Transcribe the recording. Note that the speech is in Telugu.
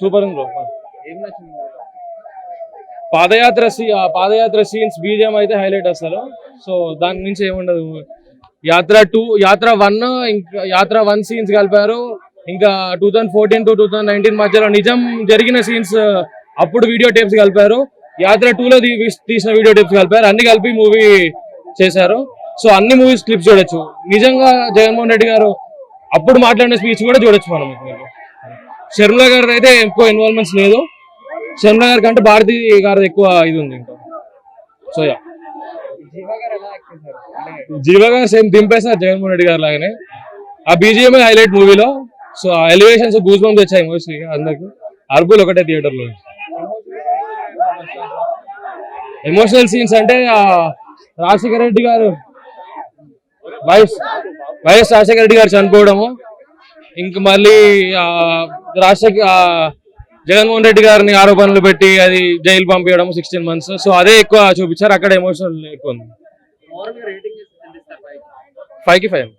సూపర్ ఉంది బ్రో. పాదయాత్ర సీన్స్ బీజిఎం అయితే హైలైట్ అసలు. సో దాని నుంచి ఏముండదు. యాత్ర 1 ఇంకా యాత్ర 1 సీన్స్ కలిపారు. ఇంకా 2014 to 2019 మధ్యలో నిజం జరిగిన సీన్స్ అప్పుడు వీడియో టేప్స్ కలిపారు. యాత్ర 2లో తీసిన వీడియో టేప్స్ కలిపారు. అన్ని కలిపి మూవీ చేశారు. సో అన్ని మూవీస్ క్లిప్స్ చూడొచ్చు. నిజంగా జగన్మోహన్ రెడ్డి గారు అప్పుడు మాట్లాడిన స్పీచ్ కూడా చూడొచ్చు మనం. షర్మిల గారి అయితే ఎక్కువ ఇన్వాల్వ్మెంట్స్ లేదు. షర్మిల గారి కంటే భారతి గారి ఎక్కువ ఇది ఉంది ఇంకా. సో యా, జీవా గారు సేమ్ దింపేసారు జగన్మోహన్ రెడ్డి గారు లాగానే. ఆ బీజిఎం హైలైట్ మూవీలో. సో ఆ ఎలివేషన్స్ గూస్ బంప్స్ వచ్చాయి మోస్ట్లీ అందరికి. అర్బుల్ ఒకటే థియేటర్ లో. ఎమోషనల్ సీన్స్ అంటే రాజశేఖర రెడ్డి గారు వైఎస్ రాజశేఖర రెడ్డి గారు చనిపోవడము, ఇంక మళ్ళీ జగన్మోహన్ రెడ్డి గారిని ఆరోపణలు పెట్టి అది జైలు పంపించడం 16 months. సో అదే ఎక్కువ చూపించారు. అక్కడ ఎమోషనల్ ఎక్కువ ఉంది. 5కి 5.